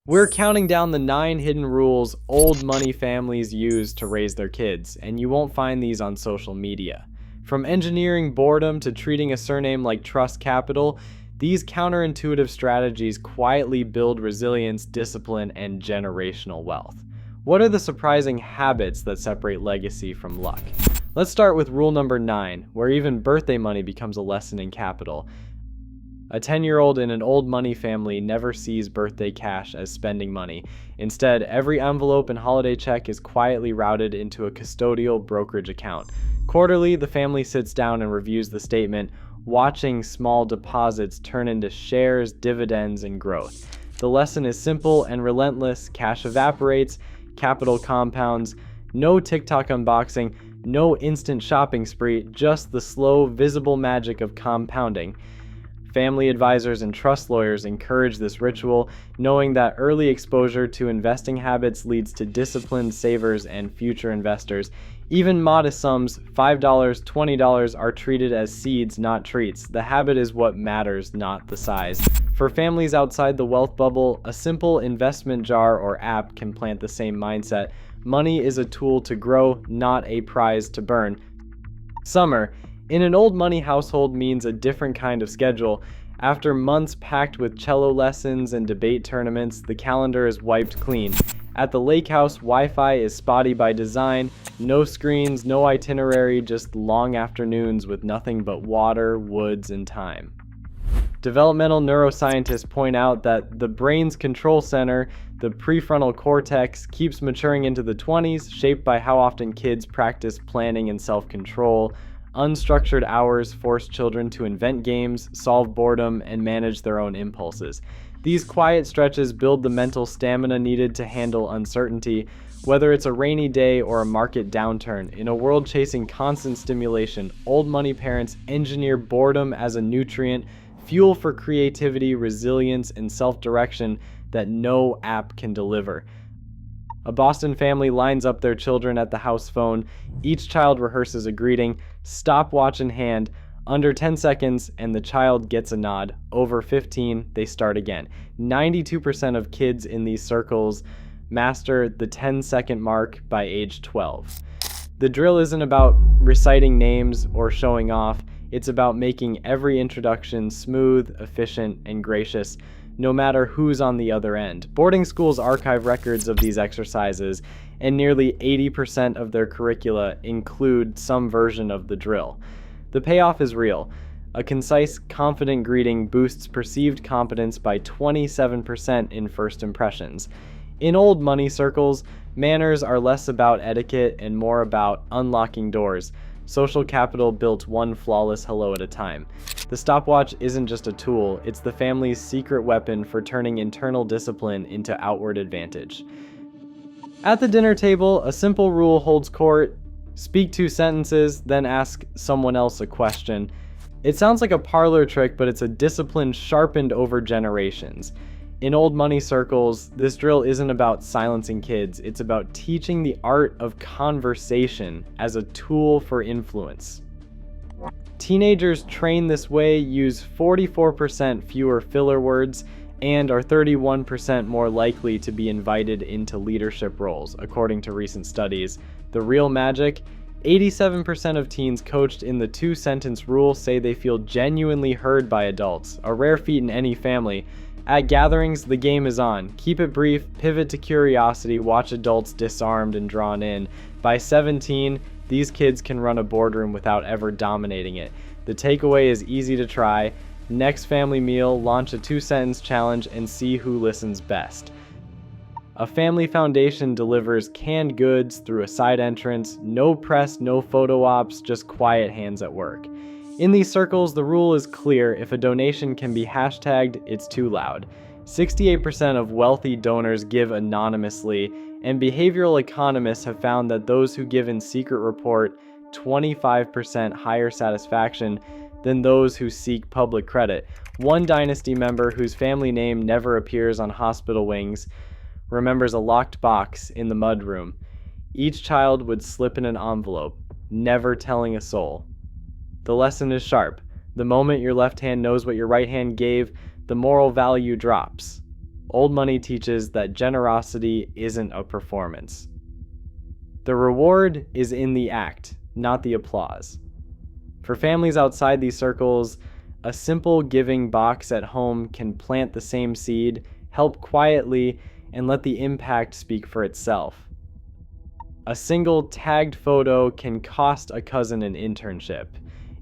We're counting down the 9 hidden rules old money families use to raise their kids, and you won't find these on social media. From engineering boredom to treating a surname like trust capital, these counterintuitive strategies quietly build resilience, discipline, and generational wealth. What are the surprising habits that separate legacy from luck? Let's start with rule number 9, where even birthday money becomes a lesson in capital. A 10-year-old in an old money family never sees birthday cash as spending money. Instead, every envelope and holiday check is quietly routed into a custodial brokerage account. Quarterly, the family sits down and reviews the statement, watching small deposits turn into shares, dividends, and growth. The lesson is simple and relentless. Cash evaporates, capital compounds. No TikTok unboxing, no instant shopping spree, just the slow, visible magic of compounding. Family advisors and trust lawyers encourage this ritual, knowing that early exposure to investing habits leads to disciplined savers and future investors. Even modest sums, $5, $20, are treated as seeds, not treats. The habit is what matters, not the size. For families outside the wealth bubble, a simple investment jar or app can plant the same mindset. Money is a tool to grow, not a prize to burn. Summer in an old money household means a different kind of schedule. After months packed with cello lessons and debate tournaments, the calendar is wiped clean. At the lake house, Wi-Fi is spotty by design. No screens, no itinerary, just long afternoons with nothing but water, woods, and time. Developmental neuroscientists point out that the brain's control center, the prefrontal cortex, keeps maturing into the 20s, shaped by how often kids practice planning and self-control. Unstructured hours force children to invent games, solve boredom, and manage their own impulses. These quiet stretches build the mental stamina needed to handle uncertainty, whether it's a rainy day or a market downturn. In a world chasing constant stimulation, old money parents engineer boredom as a nutrient, fuel for creativity, resilience, and self-direction that no app can deliver. A Boston family lines up their children at the house phone. Each child rehearses a greeting, stopwatch in hand, under 10 seconds, and the child gets a nod. Over 15, they start again. 92% of kids in these circles master the 10-second mark by age 12. The drill isn't about reciting names or showing off. It's about making every introduction smooth, efficient, and gracious, no matter who's on the other end. Boarding schools archive records of these exercises, and nearly 80% of their curricula include some version of the drill. The payoff is real. A concise, confident greeting boosts perceived competence by 27% in first impressions. In old money circles, manners are less about etiquette and more about unlocking doors. Social capital built one flawless hello at a time. The stopwatch isn't just a tool, it's the family's secret weapon for turning internal discipline into outward advantage. At the dinner table, a simple rule holds court: speak 2 sentences, then ask someone else a question. It sounds like a parlor trick, but it's a discipline sharpened over generations. In old money circles, this drill isn't about silencing kids, it's about teaching the art of conversation as a tool for influence. Teenagers trained this way use 44% fewer filler words and are 31% more likely to be invited into leadership roles, according to recent studies. The real magic? 87% of teens coached in the 2-sentence rule say they feel genuinely heard by adults, a rare feat in any family. At gatherings, the game is on. Keep it brief, pivot to curiosity, watch adults disarmed and drawn in. By 17, these kids can run a boardroom without ever dominating it. The takeaway is easy to try. Next family meal, launch a 2-sentence challenge and see who listens best. A family foundation delivers canned goods through a side entrance. No press, no photo ops, just quiet hands at work. In these circles, the rule is clear: if a donation can be hashtagged, it's too loud. 68% of wealthy donors give anonymously, and behavioral economists have found that those who give in secret report 25% higher satisfaction than those who seek public credit. One dynasty member whose family name never appears on hospital wings remembers a locked box in the mudroom. Each child would slip in an envelope, never telling a soul. The lesson is sharp. The moment your left hand knows what your right hand gave, the moral value drops. Old money teaches that generosity isn't a performance. The reward is in the act, not the applause. For families outside these circles, a simple giving box at home can plant the same seed, help quietly, and let the impact speak for itself. A single tagged photo can cost a cousin an internship.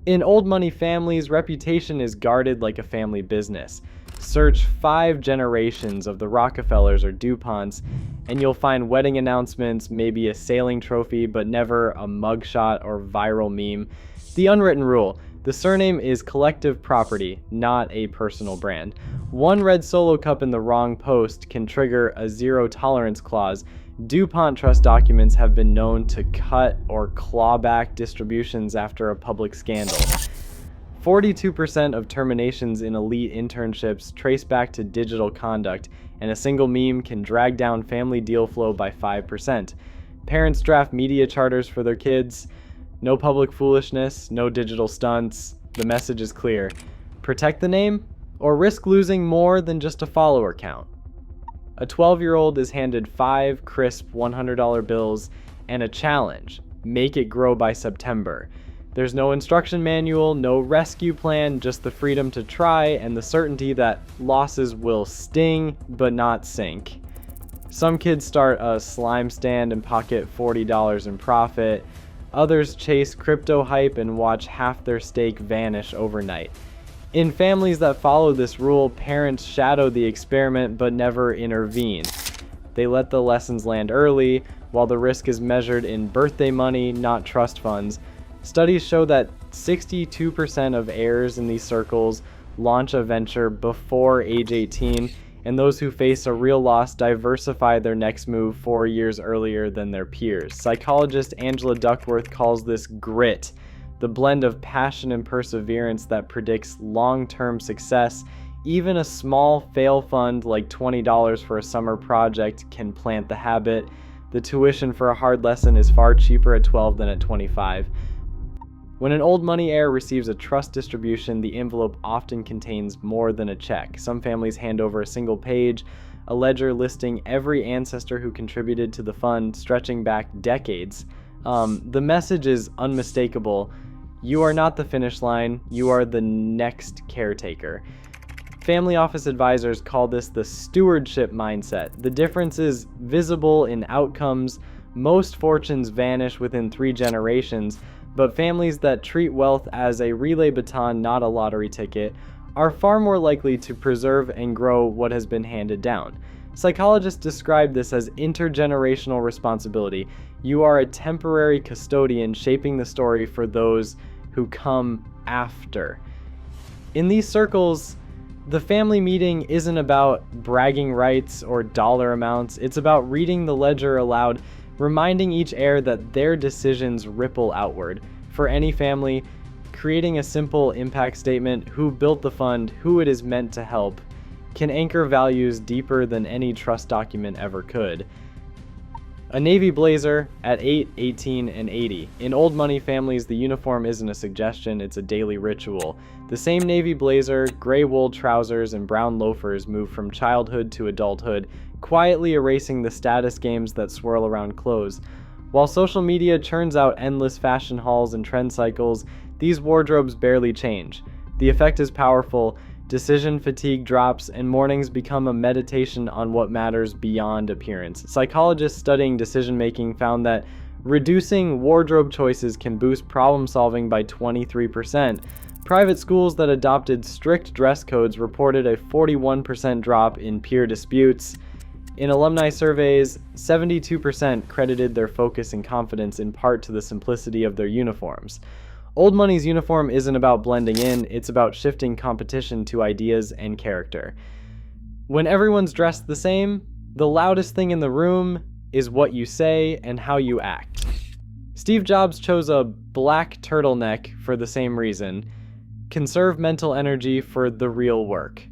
In old money families, reputation is guarded like a family business. Search 5 generations of the Rockefellers or DuPonts, and you'll find wedding announcements, maybe a sailing trophy, but never a mugshot or viral meme. The unwritten rule: the surname is collective property, not a personal brand. One red Solo cup in the wrong post can trigger a zero tolerance clause. DuPont trust documents have been known to cut or claw back distributions after a public scandal. 42% of terminations in elite internships trace back to digital conduct, and a single meme can drag down family deal flow by 5%. Parents draft media charters for their kids. No public foolishness, no digital stunts. The message is clear: protect the name, or risk losing more than just a follower count. A 12-year-old is handed 5 crisp $100 bills and a challenge: make it grow by September. There's no instruction manual, no rescue plan, just the freedom to try and the certainty that losses will sting but not sink. Some kids start a slime stand and pocket $40 in profit. Others chase crypto hype and watch half their stake vanish overnight. In families that follow this rule, parents shadow the experiment but never intervene. They let the lessons land early, while the risk is measured in birthday money, not trust funds. Studies show that 62% of heirs in these circles launch a venture before age 18, and those who face a real loss diversify their next move 4 years earlier than their peers. Psychologist Angela Duckworth calls this grit, the blend of passion and perseverance that predicts long-term success. Even a small fail fund like $20 for a summer project can plant the habit. The tuition for a hard lesson is far cheaper at 12 than at 25. When an old money heir receives a trust distribution, the envelope often contains more than a check. Some families hand over a single page, a ledger listing every ancestor who contributed to the fund, stretching back decades. The message is unmistakable: you are not the finish line, you are the next caretaker. Family office advisors call this the stewardship mindset. The difference is visible in outcomes. Most fortunes vanish within 3 generations, but families that treat wealth as a relay baton, not a lottery ticket, are far more likely to preserve and grow what has been handed down. Psychologists describe this as intergenerational responsibility. You are a temporary custodian shaping the story for those who come after. In these circles, the family meeting isn't about bragging rights or dollar amounts. It's about reading the ledger aloud, reminding each heir that their decisions ripple outward. For any family, creating a simple impact statement, who built the fund, who it is meant to help, can anchor values deeper than any trust document ever could. A navy blazer at 8, 18, and 80. In old money families, the uniform isn't a suggestion, it's a daily ritual. The same navy blazer, gray wool trousers, and brown loafers move from childhood to adulthood, quietly erasing the status games that swirl around clothes. While social media churns out endless fashion hauls and trend cycles, these wardrobes barely change. The effect is powerful. Decision fatigue drops, and mornings become a meditation on what matters beyond appearance. Psychologists studying decision-making found that reducing wardrobe choices can boost problem-solving by 23%. Private schools that adopted strict dress codes reported a 41% drop in peer disputes. In alumni surveys, 72% credited their focus and confidence in part to the simplicity of their uniforms. Old money's uniform isn't about blending in, it's about shifting competition to ideas and character. When everyone's dressed the same, the loudest thing in the room is what you say and how you act. Steve Jobs chose a black turtleneck for the same reason. Conserve mental energy for the real work.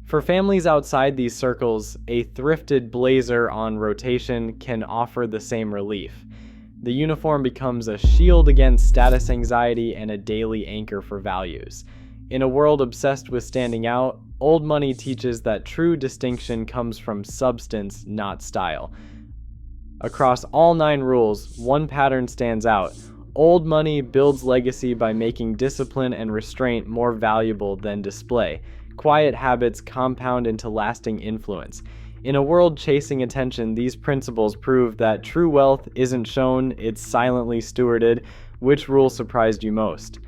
For families outside these circles, a thrifted blazer on rotation can offer the same relief. The uniform becomes a shield against status anxiety and a daily anchor for values. In a world obsessed with standing out, Old money teaches that true distinction comes from substance, not style. Across all 9 rules, one pattern stands out. Old money builds legacy by making discipline and restraint more valuable than display. Quiet habits compound into lasting influence. In a world chasing attention, these principles prove that true wealth isn't shown, it's silently stewarded. Which rule surprised you most?